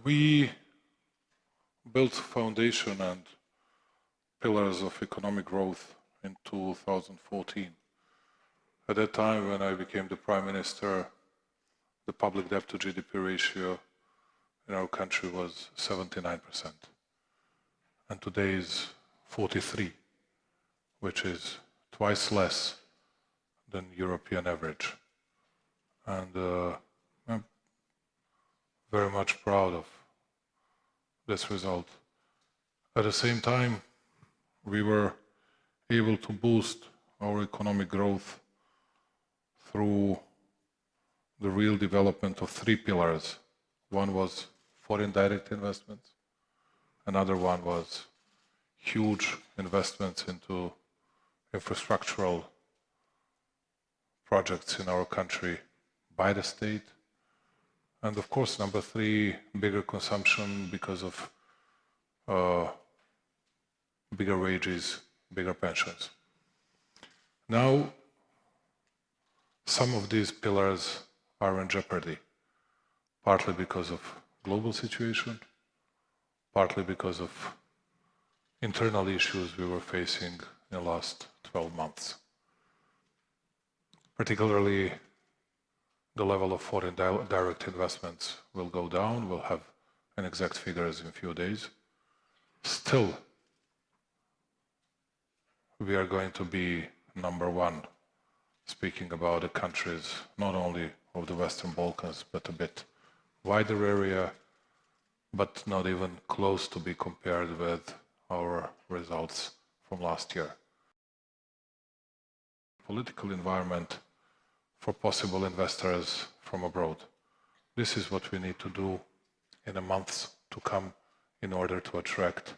We built foundation and pillars of economic growth in 2014. At that time, when I became the Prime Minister, the public debt to GDP ratio in our country was 79%. And today is 43%, which is twice less than European average. And I'm very much proud of this result. At the same time, we were able to boost our economic growth through the real development of three pillars. One was foreign direct investments, another one was huge investments into infrastructural projects in our country by the state, and of course, number three, bigger consumption because of bigger wages, bigger pensions. Now, some of these pillars are in jeopardy, partly because of global situation, partly because of internal issues we were facing in the last 12 months. Particularly, the level of foreign direct investments will go down. We'll have an exact figures in a few days. Still, we are going to be number one, speaking about the countries, not only of the Western Balkans, but a bit wider area, but not even close to be compared with our results from last year. Political environment for possible investors from abroad. This is what we need to do in the months to come in order to attract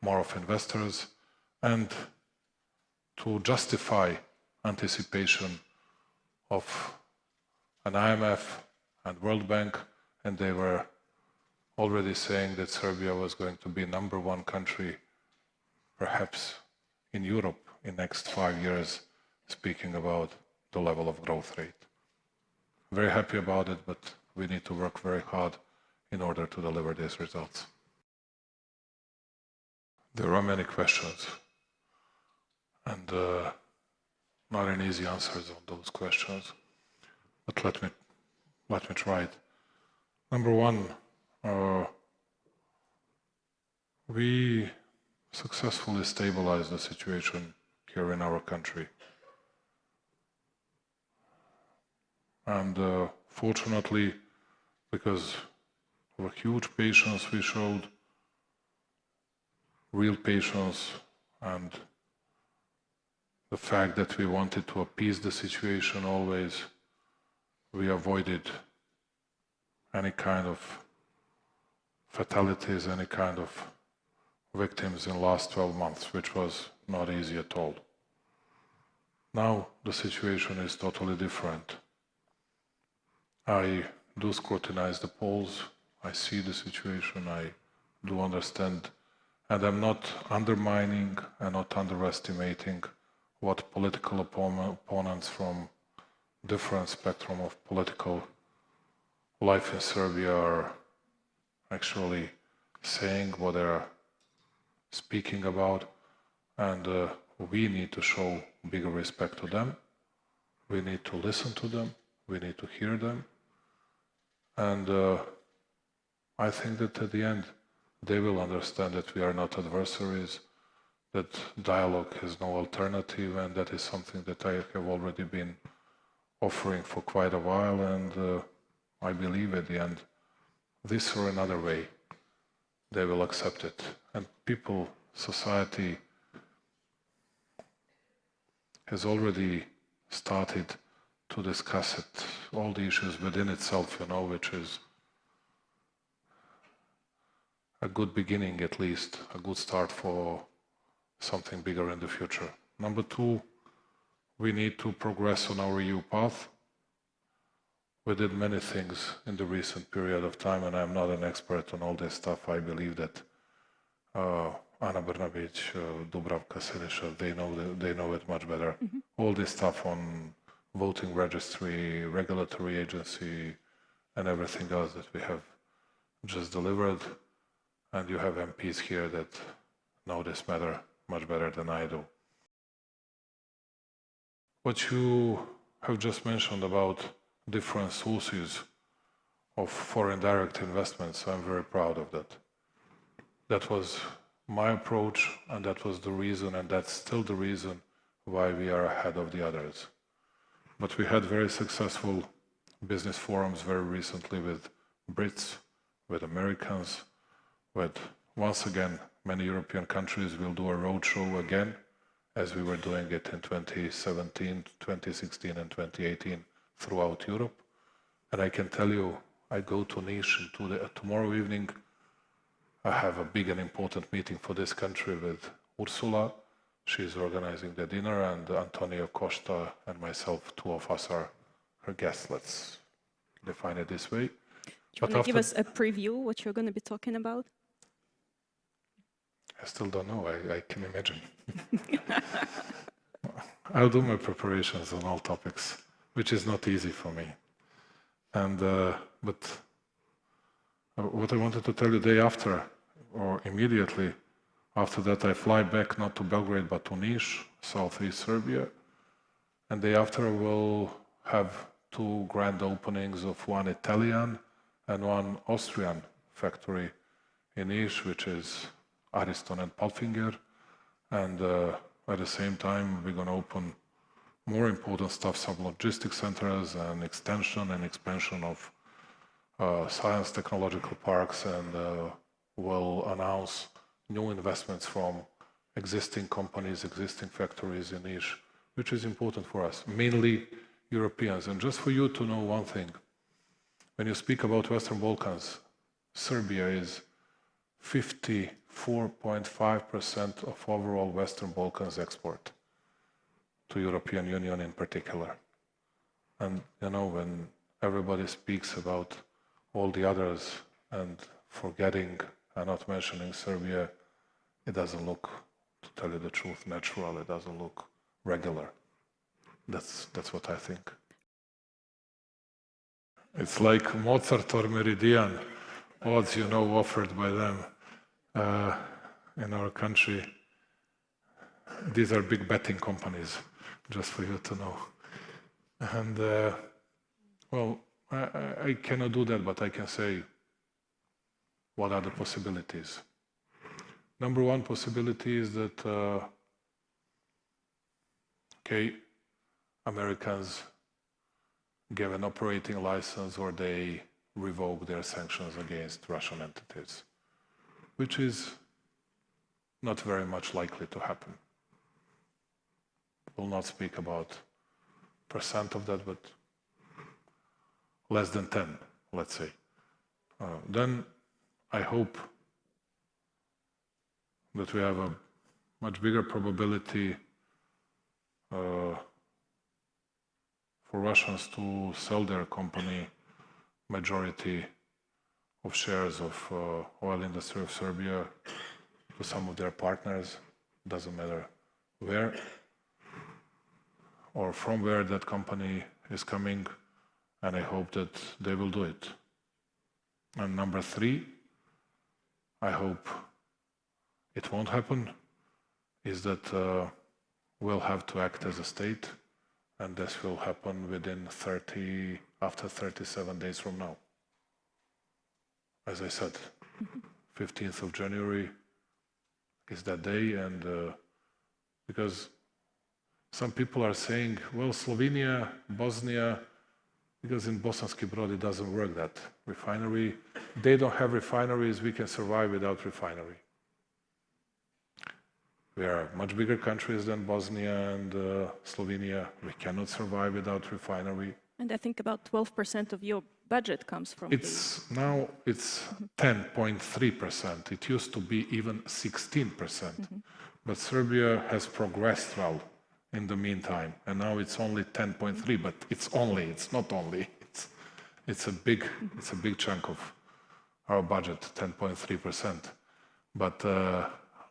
more of investors and to justify anticipation of an IMF and World Bank, and they were already saying that Serbia was going to be number one country, perhaps in Europe in next 5 years, speaking about the level of growth rate. Very happy about it, but we need to work very hard in order to deliver these results. There are many questions, and not an easy answers on those questions, but let me try it. Number one, we successfully stabilized the situation here in our country. And fortunately, because of a huge patience we showed, real patience, and the fact that we wanted to appease the situation always, we avoided any kind of fatalities, any kind of victims in the last 12 months, which was not easy at all. Now the situation is totally different. I do scrutinize the polls, I see the situation, I do understand, and I'm not undermining and not underestimating what political opponents from different spectrum of political life in Serbia are actually saying, what they're speaking about, and we need to show bigger respect to them. We need to listen to them, we need to hear them, and I think that at the end they will understand that we are not adversaries, that dialogue has no alternative, and that is something that I have already been offering for quite a while, and I believe at the end, this or another way, they will accept it. And people, society has already started to discuss it, all the issues within itself, which is a good beginning at least, a good start for something bigger in the future. Number two, we need to progress on our EU path. We did many things in the recent period of time, and I'm not an expert on all this stuff. I believe that Ana Brnabić, Dubravka Siniša, they know it much better. Mm-hmm. All this stuff on voting registry, regulatory agency, and everything else that we have just delivered, and you have MPs here that know this matter much better than I do. What you have just mentioned about different sources of foreign direct investments, I'm very proud of that. That was my approach, and that was the reason, and that's still the reason why we are ahead of the others. But we had very successful business forums very recently with Brits, with Americans, with, once again, many European countries will do a roadshow again, as we were doing it in 2017, 2016, and 2018 throughout Europe. And I can tell you, I go to Niš tomorrow evening. I have a big and important meeting for this country with Ursula. She's organizing the dinner, and Antonio Costa and myself, two of us are her guests. Let's define it this way. Do you want to give us a preview what you're going to be talking about? I still don't know. I can imagine. I'll do my preparations on all topics, which is not easy for me. And but what I wanted to tell you, day after, or immediately after that, I fly back not to Belgrade but to Niš, southeast Serbia, and day after we'll have two grand openings of one Italian and one Austrian factory in Niš, which is Ariston and Palfinger, and at the same time we're going to open more important stuff, some logistics centers and extension and expansion of science technological parks, and we'll announce new investments from existing companies, existing factories in Niš, which is important for us, mainly Europeans. And just for you to know one thing, when you speak about Western Balkans, Serbia is 54.5% of overall Western Balkans export to European Union in particular. And you know, when everybody speaks about all the others and forgetting and not mentioning Serbia, it doesn't look, to tell you the truth, natural. It doesn't look regular. That's what I think. It's like Mozart or Meridian odds, you know, offered by them in our country. These are big betting companies, just for you to know. And well, I cannot do that, but I can say what are the possibilities. Number one possibility is that, okay, Americans give an operating license or they revoke their sanctions against Russian entities, which is not very much likely to happen. We'll not speak about percent of that, but less than 10, let's say. Then I hope that we have a much bigger probability for Russians to sell their company majority of shares of oil industry of Serbia to some of their partners, doesn't matter where or from where that company is coming, and I hope that they will do it. And number three, I hope it won't happen, is that we'll have to act as a state, and this will happen after 37 days from now. As I said, 15th of January is that day, and because some people are saying, well, Slovenia, Bosnia, because in Bosanski Brod it doesn't work, that refinery. They don't have refineries, we can survive without refinery. We are much bigger countries than Bosnia and Slovenia. We cannot survive without refinery. And I think about 12% of your budget comes from Now it's 10.3%. It used to be even 16%. But Serbia has progressed well in the meantime, and now it's only 10.3. But it's not only. It's a big chunk of our budget, 10.3%. But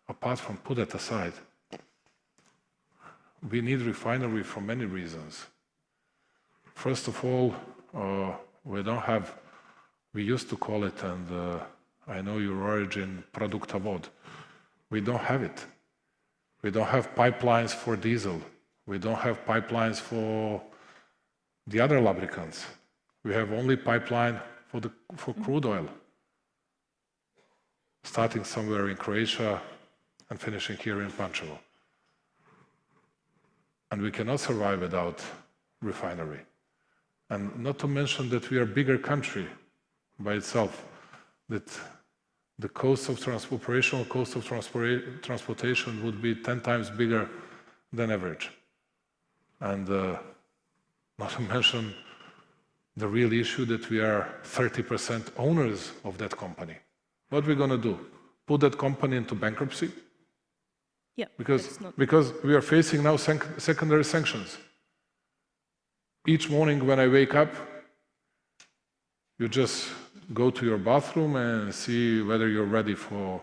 apart from put that aside, we need refinery for many reasons. First of all, we We used to call it, and I know your origin, produktavod. We don't have it. We don't have pipelines for diesel. We don't have pipelines for the other lubricants. We have only pipeline for crude oil, starting somewhere in Croatia and finishing here in Pančevo. And we cannot survive without refinery. And not to mention that we are a bigger country by itself, that the cost of operational cost of transportation would be 10 times bigger than average. And not to mention the real issue that we are 30% owners of that company. What are we going to do? Put that company into bankruptcy? Yeah, because we are facing now secondary sanctions. Each morning when I wake up, you just go to your bathroom and see whether you're ready for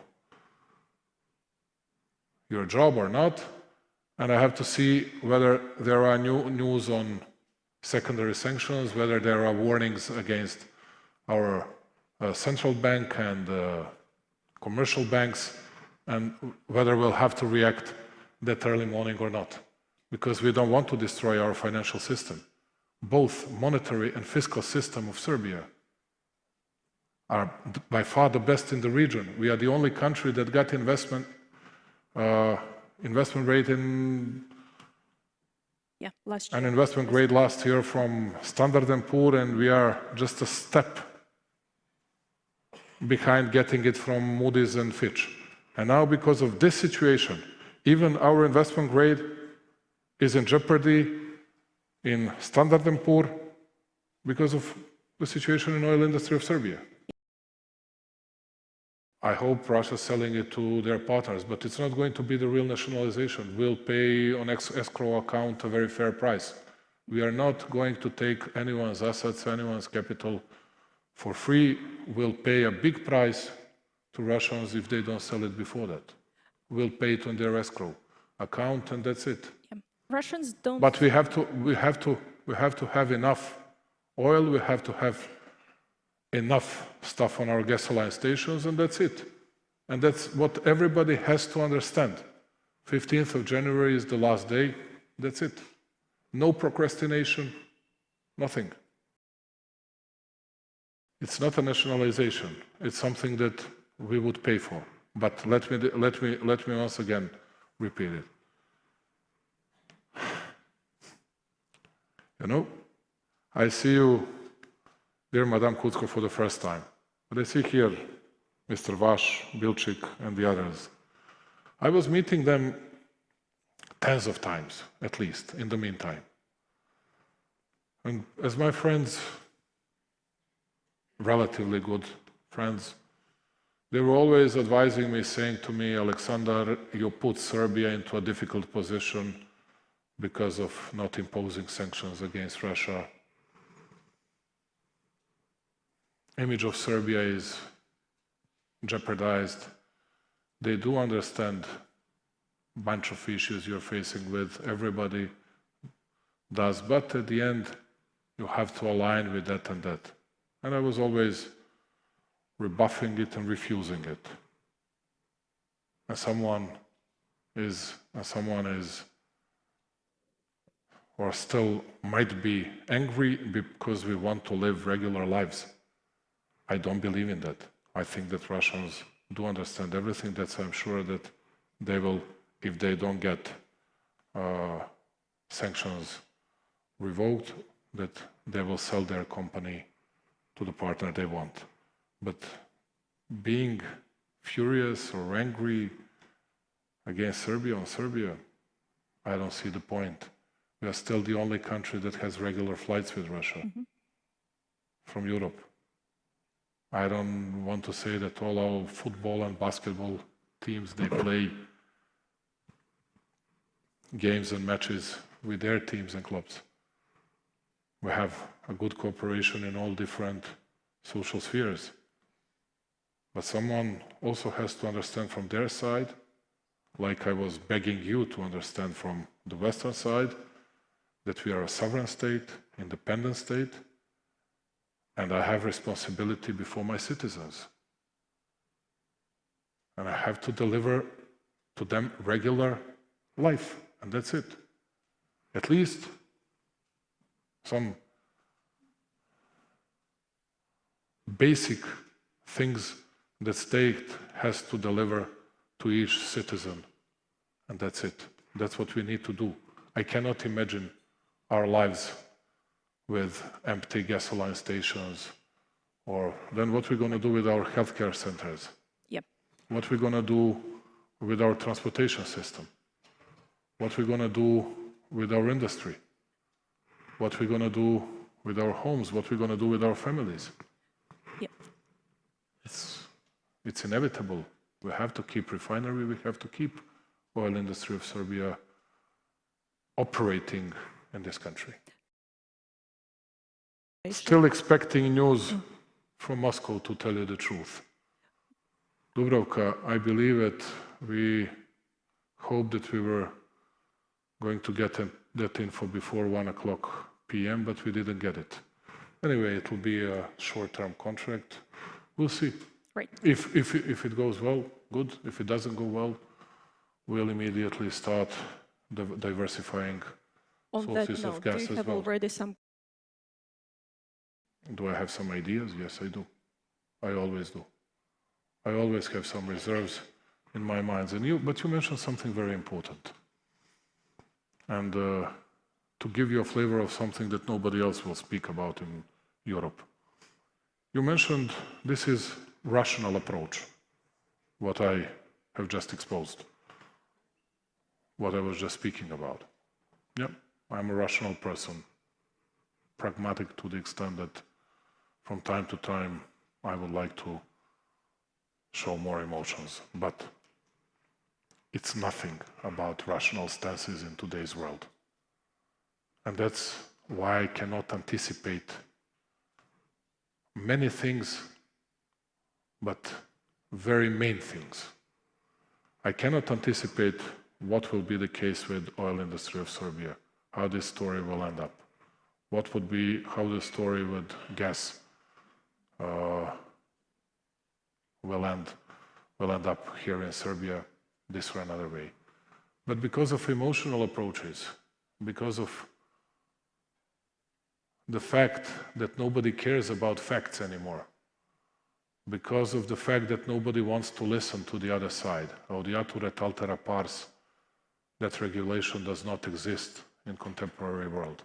your job or not. And I have to see whether there are new news on secondary sanctions, whether there are warnings against our central bank and commercial banks, and whether we'll have to react that early morning or not, because we don't want to destroy our financial system. Both monetary and fiscal system of Serbia are by far the best in the region. We are the only country that got investment rate in last year. An investment grade last year from Standard & Poor, and we are just a step behind getting it from Moody's and Fitch. And now, because of this situation, even our investment grade is in jeopardy in Standard & Poor because of the situation in the oil industry of Serbia. I hope Russia is selling it to their partners, but it's not going to be the real nationalization. We'll pay on escrow account a very fair price. We are not going to take anyone's assets, anyone's capital for free. We'll pay a big price to Russians if they don't sell it before that. We'll pay it on their escrow account, and that's it. Yeah. Russians don't. But we have to have enough oil. We have to have enough stuff on our gasoline stations, and that's it. And that's what everybody has to understand. 15th of January is the last day. That's it. No procrastination, nothing. It's not a nationalization. It's something that we would pay for. But let me once again repeat it. You know, I see you, dear Madame Kucko, for the first time. But I see here Mr. Vash, Bilčik, and the others. I was meeting them tens of times, at least, in the meantime. And as my friends, relatively good friends, they were always advising me, saying to me, Alexander, you put Serbia into a difficult position because of not imposing sanctions against Russia. Image of Serbia is jeopardized. They do understand a bunch of issues you're facing with, everybody does, but at the end, you have to align with that and that. And I was always rebuffing it and refusing it. And someone is, or still might be angry because we want to live regular lives. I don't believe in that. I think that Russians do understand everything. That's, I'm sure that they will, if they don't get sanctions revoked, that they will sell their company to the partner they want. But being furious or angry against Serbia on Serbia, I don't see the point. We are still the only country that has regular flights with Russia from Europe. I don't want to say that all our football and basketball teams, they play games and matches with their teams and clubs. We have a good cooperation in all different social spheres. But someone also has to understand from their side, like I was begging you to understand from the Western side, that we are a sovereign state, independent state, And I have responsibility before my citizens. And I have to deliver to them regular life, and that's it. At least some basic things that state has to deliver to each citizen, and that's it. That's what we need to do. I cannot imagine our lives with empty gasoline stations, or then what we're going to do with our healthcare centers. Yep. What we're going to do with our transportation system. What we're going to do with our industry. What we're going to do with our homes. What we're going to do with our families. Yep. It's inevitable. We have to keep refinery, we have to keep oil industry of Serbia operating in this country. Still expecting news from Moscow, to tell you the truth. Dubravka, I believe that we hoped that we were going to get that info before 1:00 p.m., but we didn't get it. Anyway, it will be a short-term contract. We'll see. Right. If it goes well, good. If it doesn't go well, we'll immediately start diversifying sources of gas as well. Do you have already some? Do I have some ideas? Yes, I do. I always do. I always have some reserves in my mind. But you mentioned something very important. And to give you a flavor of something that nobody else will speak about in Europe. You mentioned this is rational approach, what I have just exposed, what I was just speaking about. Yeah, I'm a rational person, pragmatic to the extent that from time to time I would like to show more emotions, but it's nothing about rational stances in today's world. And that's why I cannot anticipate many things, but very main things. I cannot anticipate what will be the case with oil industry of Serbia, how this story will end up, how the story with gas will end up here in Serbia this or another way. But because of emotional approaches, because of the fact that nobody cares about facts anymore, because of the fact that nobody wants to listen to the other side, audiatur et altera pars, that regulation does not exist in contemporary world.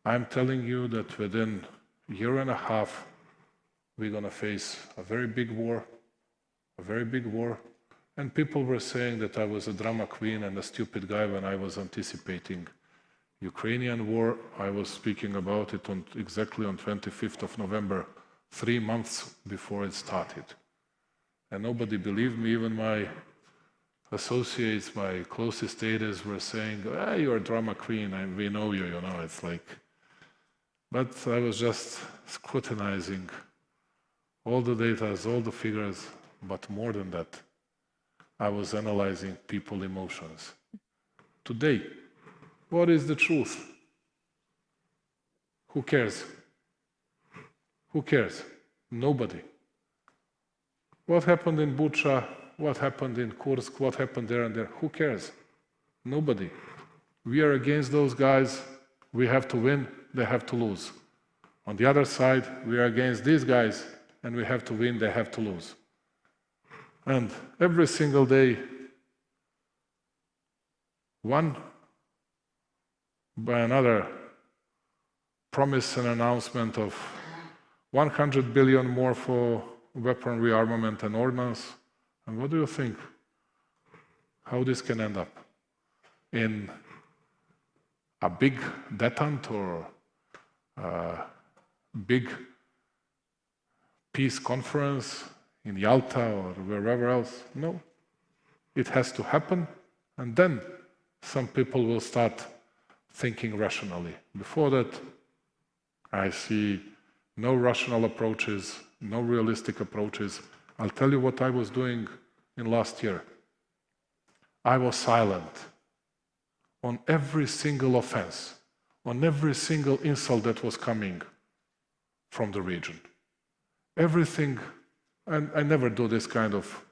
I'm telling you that within a year and a half, we're going to face a very big war, and people were saying that I was a drama queen and a stupid guy when I was anticipating Ukrainian war. I was speaking about it exactly on 25th of November, 3 months before it started. And nobody believed me, even my associates, my closest aides were saying, you're a drama queen, and we know you, it's like... But I was just scrutinizing all the data, all the figures, but more than that, I was analyzing people's emotions. Today, what is the truth? Who cares? Who cares? Nobody. What happened in Bucha? What happened in Kursk? What happened there and there? Who cares? Nobody. We are against those guys. We have to win. They have to lose. On the other side, we are against these guys, and we have to win. They have to lose. And every single day, one by another, promise and announcement of 100 billion more for weapon rearmament and ordnance. And what do you think? How this can end up? In a big detente or a big peace conference in Yalta or wherever else? No. It has to happen, and then some people will start thinking rationally. Before that, I see no rational approaches, no realistic approaches. I'll tell you what I was doing in last year. I was silent on every single offense, on every single insult that was coming from the region. Everything, and I never do this kind of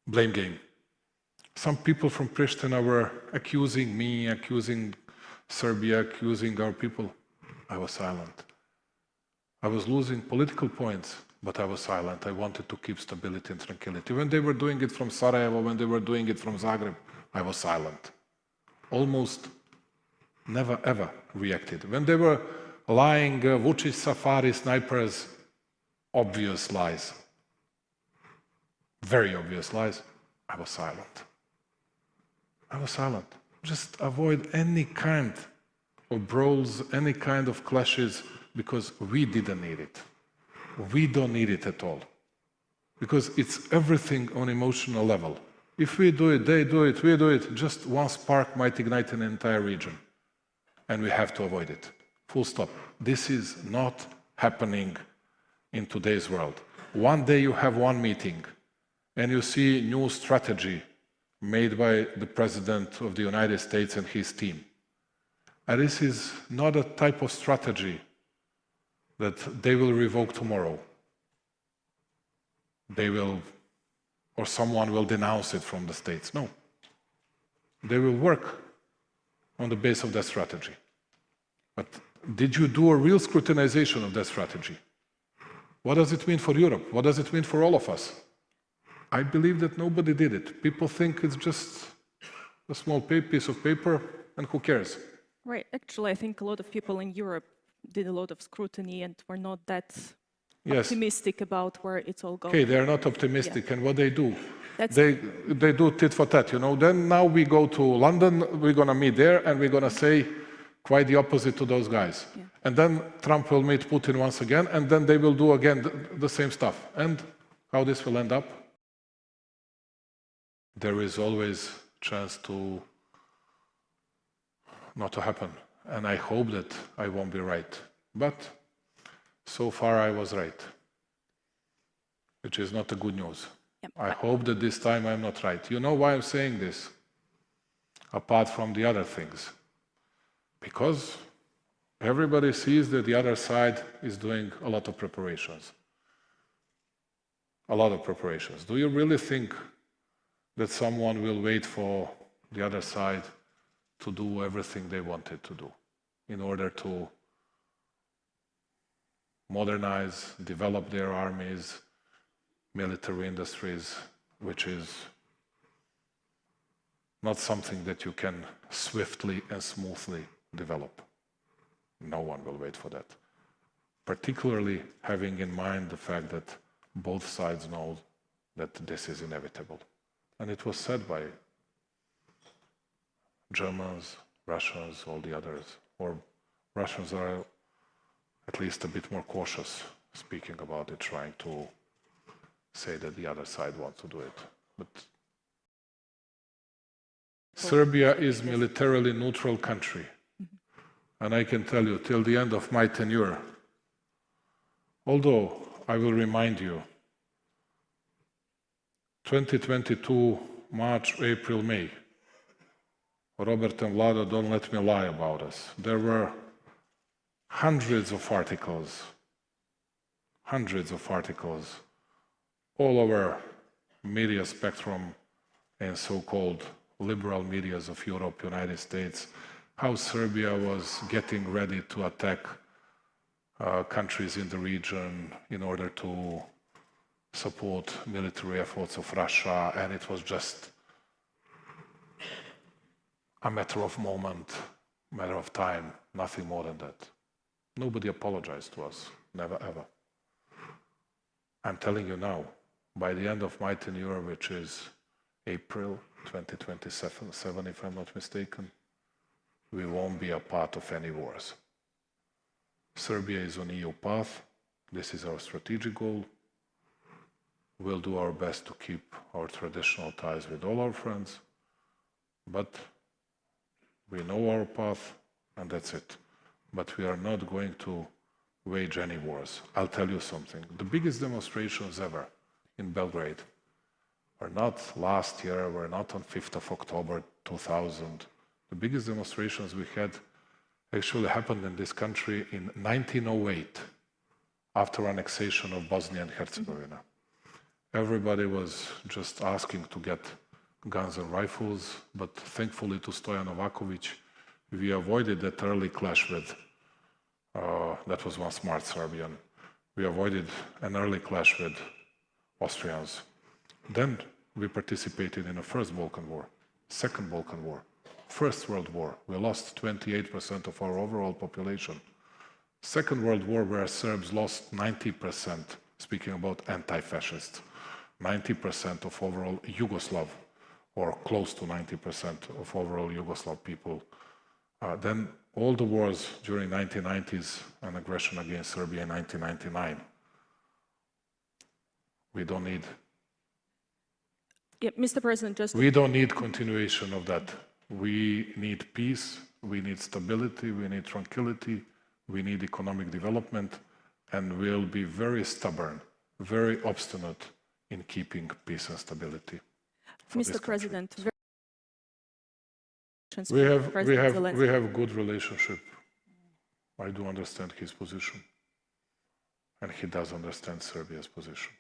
blame game. Some people from Pristina were accusing me, accusing Serbia, accusing our people. I was silent. I was losing political points, but I was silent. I wanted to keep stability and tranquility. When they were doing it from Sarajevo, when they were doing it from Zagreb, I was silent. Almost never ever reacted. When they were lying, Vучić safari snipers, obvious lies, very obvious lies, I was silent. I was silent. Just avoid any kind of brawls, any kind of clashes, because we didn't need it. We don't need it at all. Because it's everything on emotional level. If we do it, they do it, we do it, just one spark might ignite an entire region. And we have to avoid it. Full stop. This is not happening in today's world. One day you have one meeting and you see new strategy made by the President of the United States and his team. And this is not a type of strategy that they will revoke tomorrow. They will, or someone will denounce it from the States. No. They will work on the base of that strategy. But did you do a real scrutinization of that strategy? What does it mean for Europe? What does it mean for all of us? I believe that nobody did it. People think it's just a small piece of paper, and who cares? Right. Actually, I think a lot of people in Europe did a lot of scrutiny and were not that optimistic about where it's all going. Okay, they're not optimistic, and what they do? They do tit for tat, you know. Then now we go to London, we're going to meet there, and we're going to say quite the opposite to those guys. Yeah. And then Trump will meet Putin once again, and then they will do again the same stuff. And how this will end up? There is always chance to not to happen. And I hope that I won't be right. But so far I was right, which is not a good news. Yep. I hope that this time I'm not right. You know why I'm saying this? Apart from the other things. Because everybody sees that the other side is doing a lot of preparations. A lot of preparations. Do you really think that someone will wait for the other side to do everything they wanted to do in order to modernize, develop their armies, military industries, which is not something that you can swiftly and smoothly develop? No one will wait for that. Particularly having in mind the fact that both sides know that this is inevitable. And it was said by Germans, Russians, all the others, or Russians are at least a bit more cautious speaking about it, trying to say that the other side wants to do it. But Serbia is a militarily neutral country. And I can tell you, till the end of my tenure, although I will remind you, 2022, March, April, May, Robert and Vlado, don't let me lie about us. There were hundreds of articles all over media spectrum and so-called liberal medias of Europe, United States, how Serbia was getting ready to attack countries in the region in order to support military efforts of Russia, and it was just a matter of moment, matter of time, nothing more than that. Nobody apologized to us, never ever. I'm telling you now, by the end of my tenure, which is April 2027, if I'm not mistaken, we won't be a part of any wars. Serbia is on EU path. This is our strategic goal. We'll do our best to keep our traditional ties with all our friends, but we know our path, and that's it. But we are not going to wage any wars. I'll tell you something. The biggest demonstrations ever in Belgrade were not last year, were not on 5th of October 2000. The biggest demonstrations we had actually happened in this country in 1908, after annexation of Bosnia and Herzegovina. Everybody was just asking to get guns and rifles, but thankfully to Stojan Novaković, we avoided that early clash with, that was one smart Serbian, we avoided an early clash with Austrians. Then we participated in the First Balkan War, Second Balkan War, First World War. We lost 28% of our overall population. Second World War, where Serbs lost 90%, speaking about anti-fascists, 90% of overall Yugoslav, or close to 90% of overall Yugoslav people. Then all the wars during 1990s and aggression against Serbia in 1999. We don't need... Yeah, Mr. President, we don't need continuation of that. We need peace, we need stability, we need tranquility, we need economic development, and we'll be very stubborn, very obstinate in keeping peace and stability. Mr. President, we have good relationship. I do understand his position, and he does understand Serbia's position.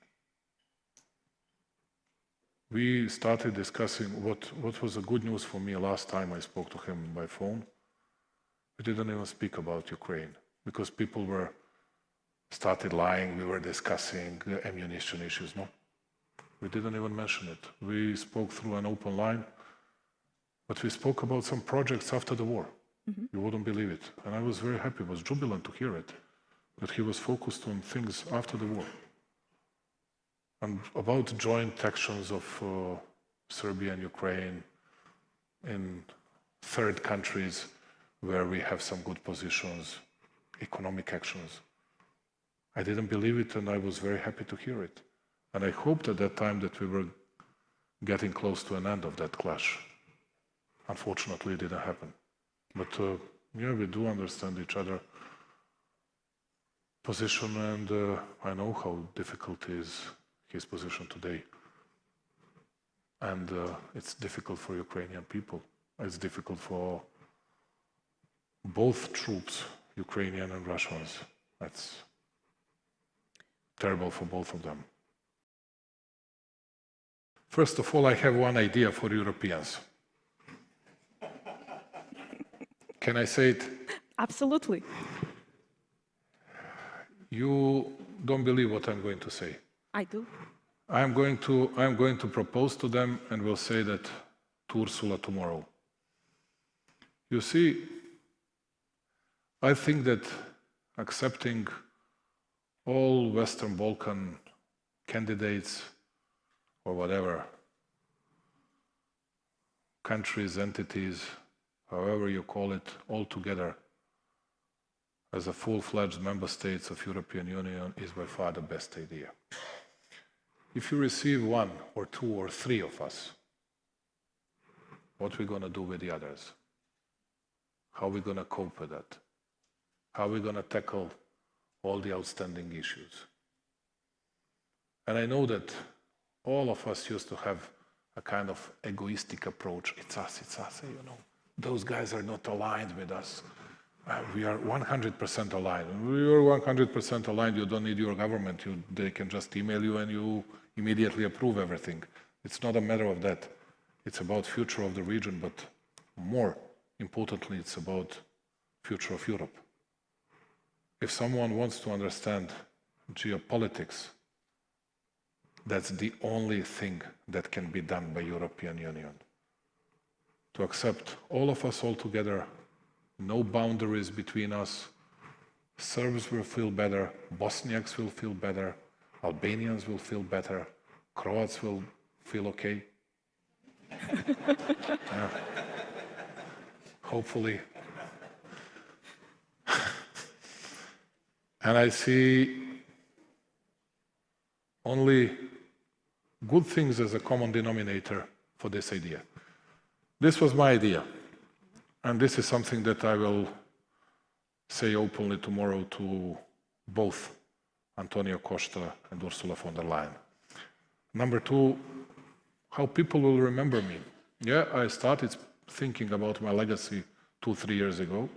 We started discussing what was the good news for me last time I spoke to him by phone. We didn't even speak about Ukraine because people started lying. We were discussing ammunition issues. No, we didn't even mention it. We spoke through an open line, but we spoke about some projects after the war. You wouldn't believe it. And I was very happy, was jubilant to hear it, that he was focused on things after the war. And about joint actions of Serbia and Ukraine in third countries where we have some good positions, economic actions. I didn't believe it, and I was very happy to hear it. And I hoped at that time that we were getting close to an end of that clash. Unfortunately, it didn't happen. But yeah, we do understand each other's position, and I know how difficult is his position today. And it's difficult for Ukrainian people. It's difficult for both troops, Ukrainian and Russians. That's terrible for both of them. First of all, I have one idea for Europeans. Can I say it? Absolutely. You don't believe what I'm going to say. I do. I'm going to propose to them, and we'll say that to Ursula tomorrow. You see, I think that accepting all Western Balkan candidates or whatever, countries, entities, however you call it, all together as a full-fledged member states of European Union is by far the best idea. If you receive one or two or three of us, what are we going to do with the others? How are we going to cope with that? How are we going to tackle all the outstanding issues? And I know that all of us used to have a kind of egoistic approach. It's us, you know. Those guys are not aligned with us. We are 100% aligned. We are 100% aligned. You don't need your government. They can just email you and you immediately approve everything. It's not a matter of that. It's about future of the region, but more importantly, it's about future of Europe. If someone wants to understand geopolitics, that's the only thing that can be done by European Union. To accept all of us all together, no boundaries between us. Serbs will feel better, Bosniaks will feel better, Albanians will feel better, Croats will feel okay. Yeah. Hopefully. And I see only good things as a common denominator for this idea. This was my idea. And this is something that I will say openly tomorrow to both Antonio Costa and Ursula von der Leyen. Number two, how people will remember me. Yeah, I started thinking about my legacy 2-3 years ago.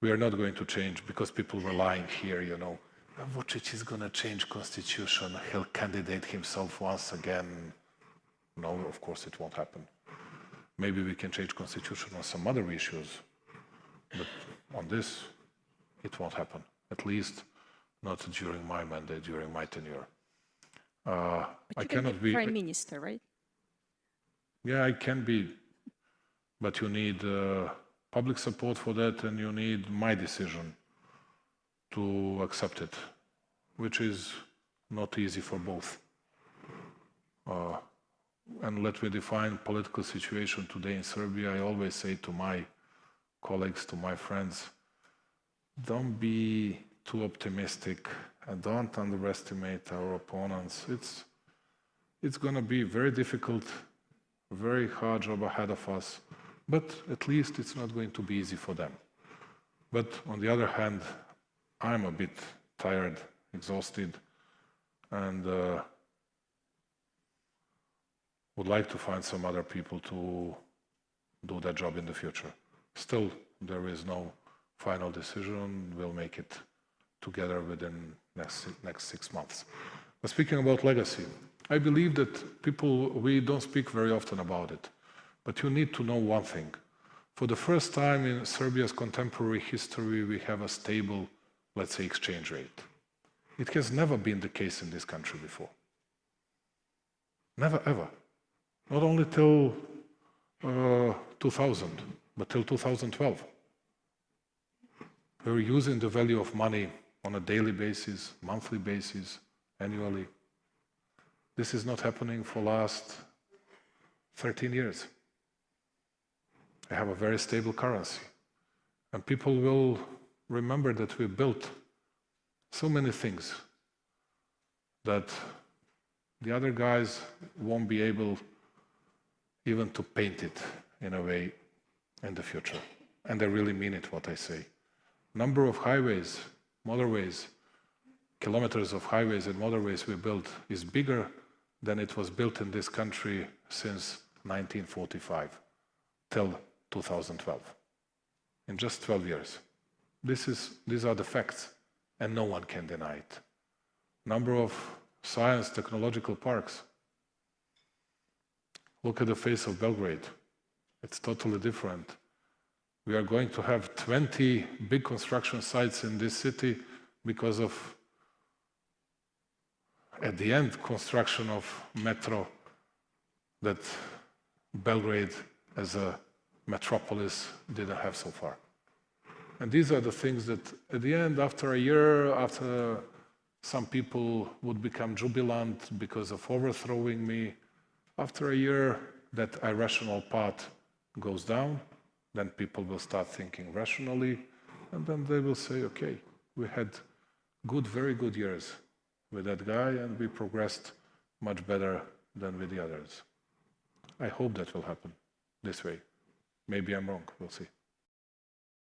we are not going to change because people were lying here, you know. Vучić is going to change constitution, he'll candidate himself once again. No, of course it won't happen. Maybe we can change constitution on some other issues, but on this, it won't happen. At least not during my mandate, during my tenure. But I you cannot can be be prime minister, right? Yeah, I can be, but you need public support for that, and you need my decision to accept it, which is not easy for both. And let me define political situation today in Serbia. I always say to my colleagues, to my friends, don't be too optimistic and don't underestimate our opponents. It's going to be very difficult, very hard job ahead of us, but at least it's not going to be easy for them. But on the other hand, I'm a bit tired, exhausted, and would like to find some other people to do that job in the future. Still, there is no final decision. We'll make it together within next 6 months. But speaking about legacy, I believe that we don't speak very often about it, but you need to know one thing. For the first time in Serbia's contemporary history, we have a stable, let's say, exchange rate. It has never been the case in this country before. Never, ever. Not only till 2000, but till 2012. We were using the value of money on a daily basis, monthly basis, annually. This is not happening for the last 13 years. I have a very stable currency. And people will remember that we built so many things that the other guys won't be able even to paint it in a way in the future. And I really mean it, what I say. Number of highways, motorways, kilometers of highways and motorways we built is bigger than it was built in this country since 1945 till 2012. In just 12 years. These are the facts, and no one can deny it. Number of science technological parks. Look at the face of Belgrade. It's totally different. We are going to have 20 big construction sites in this city because of, at the end, construction of metro that Belgrade as a metropolis didn't have so far. And these are the things that at the end, after a year, after some people would become jubilant because of overthrowing me, after a year, that irrational part goes down, then people will start thinking rationally, and then they will say, okay, we had good, very good years with that guy, and we progressed much better than with the others. I hope that will happen this way. Maybe I'm wrong, we'll see.